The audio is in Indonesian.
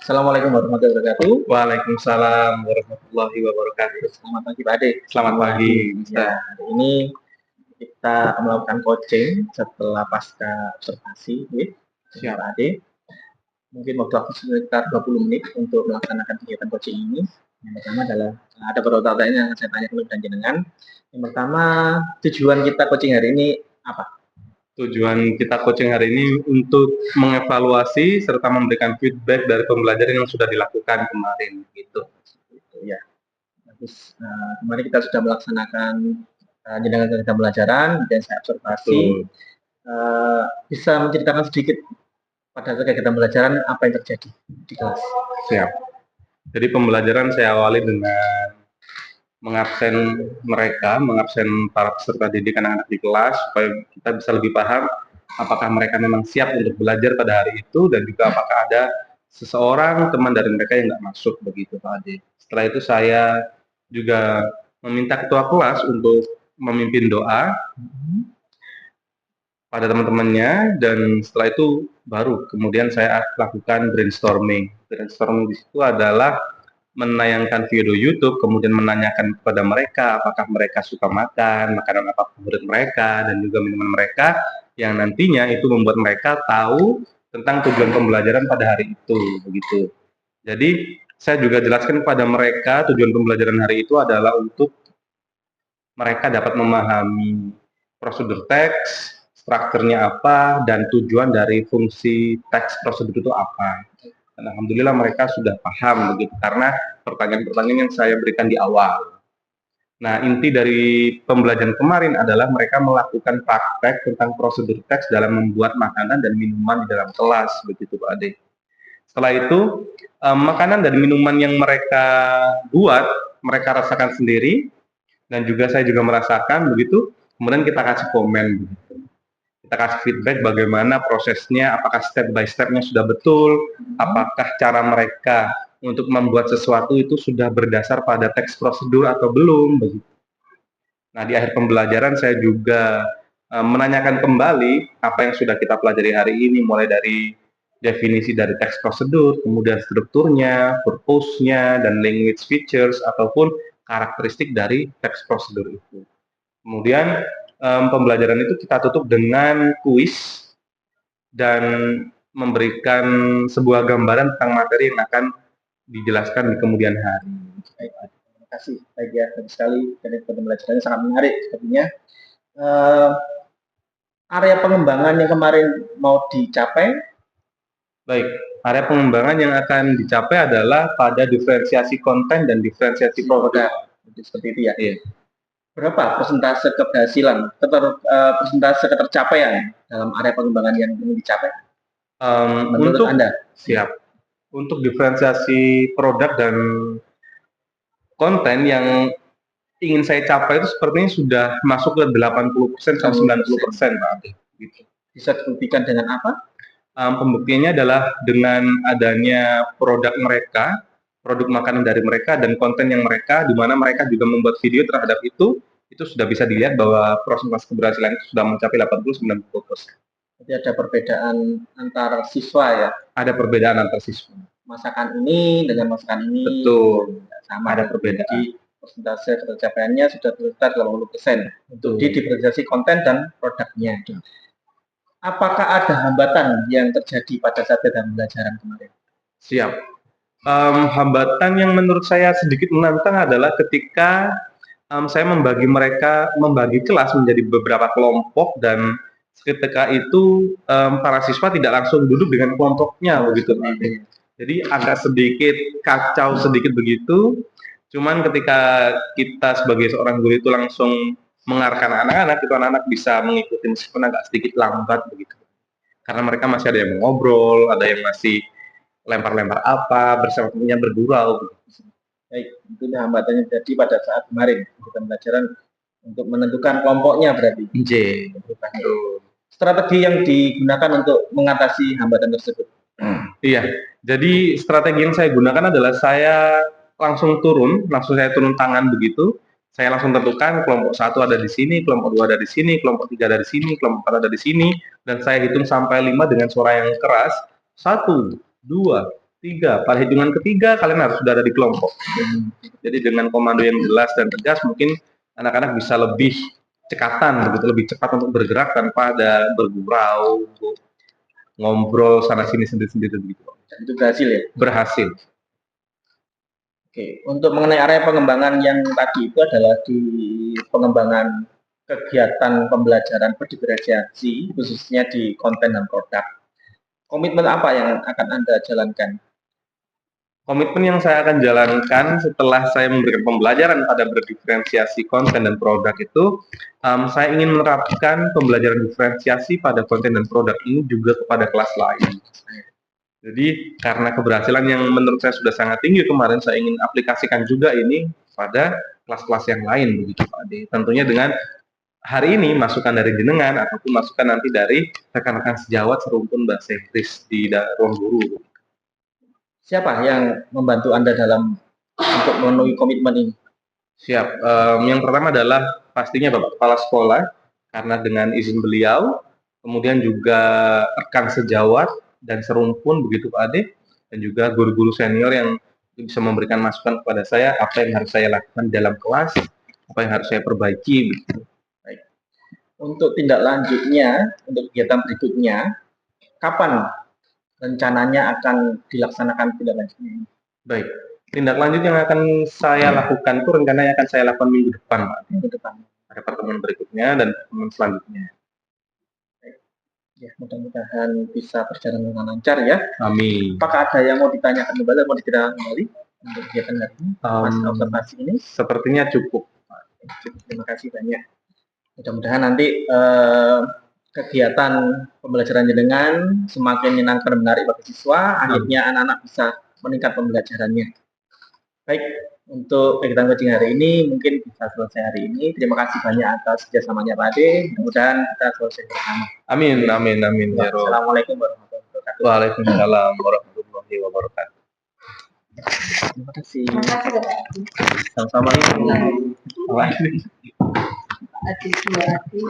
Assalamualaikum warahmatullahi wabarakatuh. Waalaikumsalam warahmatullahi wabarakatuh. Selamat pagi Pak Ade. Selamat pagi, Ya, Mister. hari ini kita melakukan coaching setelah pasca observasi, dengan Siap. Pak Ade. Mungkin waktu sekitar 20 menit untuk melaksanakan kegiatan coaching ini. Yang pertama adalah ada beberapa pertanyaan yang saya tanya dulu dan jenengan. Yang pertama, tujuan kita coaching hari ini apa? Tujuan kita coaching hari ini untuk mengevaluasi serta memberikan feedback dari pembelajaran yang sudah dilakukan kemarin, gitu. Ya, bagus. Kemarin kita sudah melaksanakan jenengan kegiatan pembelajaran dan saya observasi. Bisa menceritakan sedikit pada kegiatan pembelajaran apa yang terjadi di kelas? Siap. Jadi pembelajaran saya awali dengan mengabsen para peserta didik anak-anak di kelas supaya kita bisa lebih paham apakah mereka memang siap untuk belajar pada hari itu dan juga apakah ada seseorang teman dari mereka yang nggak masuk begitu Pak Ade. Setelah itu saya juga meminta ketua kelas untuk memimpin doa pada teman-temannya dan setelah itu baru kemudian saya lakukan brainstorming. Brainstorming di situ adalah menayangkan video YouTube, kemudian menanyakan kepada mereka apakah mereka suka makan, makanan apa favorit mereka, dan juga minuman mereka, yang nantinya itu membuat mereka tahu tentang tujuan pembelajaran pada hari itu, begitu. Jadi, saya juga jelaskan kepada mereka tujuan pembelajaran hari itu adalah untuk mereka dapat memahami prosedur teks, strukturnya apa, dan tujuan dari fungsi teks prosedur itu apa. Dan alhamdulillah mereka sudah paham begitu karena pertanyaan-pertanyaan yang saya berikan di awal. Nah, inti dari pembelajaran kemarin adalah mereka melakukan praktek tentang prosedur teks dalam membuat makanan dan minuman di dalam kelas, begitu Pak Ade. Setelah itu, makanan dan minuman yang mereka buat, mereka rasakan sendiri, dan juga saya juga merasakan begitu, kemudian kita kasih komen begitu. Kita kasih feedback bagaimana prosesnya, apakah step by step-nya sudah betul, apakah cara mereka untuk membuat sesuatu itu sudah berdasar pada teks prosedur atau belum begitu. Nah, di akhir pembelajaran saya juga menanyakan kembali apa yang sudah kita pelajari hari ini, mulai dari definisi dari teks prosedur, kemudian strukturnya, purpose-nya, dan language features ataupun karakteristik dari teks prosedur itu. Kemudian pembelajaran itu kita tutup dengan kuis dan memberikan sebuah gambaran tentang materi yang akan dijelaskan di kemudian hari. Baik, terima kasih. Baik ya, bagus sekali. Dari pembelajarannya sangat menarik sepertinya. Area pengembangan yang kemarin mau dicapai? Baik, area pengembangan yang akan dicapai adalah pada diferensiasi konten dan diferensiasi produk. Seperti itu ya. Iya. Berapa persentase keberhasilan, persentase ketercapaian dalam area pengembangan yang ingin dicapai? Menurut Untuk Anda? Siap. Untuk diferensiasi produk dan konten yang ingin saya capai itu sepertinya sudah masuk ke 80% sampai 90% Pak Ade. Gitu. Bisa dibuktikan dengan apa? Pembuktiannya adalah dengan adanya produk mereka, produk makanan dari mereka dan konten yang mereka, di mana mereka juga membuat video terhadap itu sudah bisa dilihat bahwa proses keberhasilan itu sudah mencapai 80-90%. Jadi ada perbedaan antar siswa ya? Ada perbedaan antar siswa. Masakan ini dengan masakan ini. Betul. Sama. Ada perbedaan. Jadi persentase ketercapaiannya sudah sekitar 80% untuk di diferensiasi konten dan produknya. Apakah ada hambatan yang terjadi pada saat kegiatan pembelajaran kemarin? Siap. Hambatan yang menurut saya sedikit menantang adalah ketika saya membagi kelas menjadi beberapa kelompok dan ketika itu para siswa tidak langsung duduk dengan kelompoknya begitu. Jadi agak sedikit kacau sedikit begitu. Cuman ketika kita sebagai seorang guru itu langsung mengarahkan anak-anak, itu anak-anak bisa mengikuti meskipun agak sedikit lambat begitu. Karena mereka masih ada yang ngobrol, ada yang masih lempar-lempar apa, bersama-sama bergurau. Baik, itu hambatannya jadi pada saat kemarin kita pembelajaran untuk menentukan kelompoknya berarti. Strategi yang digunakan untuk mengatasi hambatan tersebut. Iya, jadi strategi yang saya gunakan adalah saya langsung saya turun tangan begitu. Saya langsung tentukan kelompok 1 ada di sini, kelompok 2 ada di sini, kelompok 3 ada di sini, kelompok 4 ada di sini, dan saya hitung sampai 5 dengan suara yang keras. 1, 2, 3. Pada hitungan ketiga kalian harus sudah ada di kelompok. Jadi dengan komando yang jelas dan tegas mungkin anak-anak bisa lebih cekatan begitu, lebih cepat untuk bergerak tanpa ada bergurau, ngobrol sana sini sendiri-sendiri begitu. Dan itu berhasil ya? Berhasil. Oke, untuk mengenai area pengembangan yang tadi itu adalah di pengembangan kegiatan pembelajaran berdiferensiasi khususnya di konten dan produk. Komitmen apa yang akan Anda jalankan? Komitmen yang saya akan jalankan setelah saya memberikan pembelajaran pada berdiferensiasi konten dan produk itu, saya ingin menerapkan pembelajaran diferensiasi pada konten dan produk ini juga kepada kelas lain. Jadi karena keberhasilan yang menurut saya sudah sangat tinggi kemarin, saya ingin aplikasikan juga ini pada kelas-kelas yang lain begitu Pak Ade. Tentunya dengan hari ini masukan dari jenengan ataupun masukan nanti dari rekan-rekan sejawat serumpun bahasa Inggris di ruang guru. Siapa yang membantu Anda dalam untuk memenuhi komitmen ini? Siap. Yang pertama adalah pastinya Bapak Kepala Sekolah, karena dengan izin beliau, kemudian juga rekan sejawat dan serumpun begitu Pak Ade, dan juga guru-guru senior yang bisa memberikan masukan kepada saya apa yang harus saya lakukan dalam kelas, apa yang harus saya perbaiki. Begitu. Baik. Untuk tindak lanjutnya, untuk kegiatan berikutnya, kapan rencananya akan dilaksanakan tindak lanjutnya? Baik, tindak lanjut yang akan saya lakukan itu rencananya akan saya lakukan minggu depan, Pak. Minggu depan. Ada pertemuan berikutnya dan pertemuan selanjutnya. Baik. Ya, mudah-mudahan bisa berjalan dengan lancar ya. Amin. Apakah ada yang mau ditanyakan kembali, mau ditanyakan kembali untuk kegiatan hari ini, observasi ini? Sepertinya cukup. Terima kasih banyak. Mudah-mudahan nanti kegiatan pembelajaran jenengan semakin menyenangkan dan menarik bagi siswa, akhirnya anak-anak bisa meningkat pembelajarannya. Baik, untuk kegiatan coaching hari ini mungkin bisa selesai hari ini. Terima kasih banyak atas kerjasamanya Pak Ade. Mudah-mudahan kita selesai bersama. Amin, amin, amin. Ya, Assalamualaikum warahmatullahi wabarakatuh. Waalaikumsalam warahmatullahi wabarakatuh. Terima kasih. Sama-sama. Hati-hati.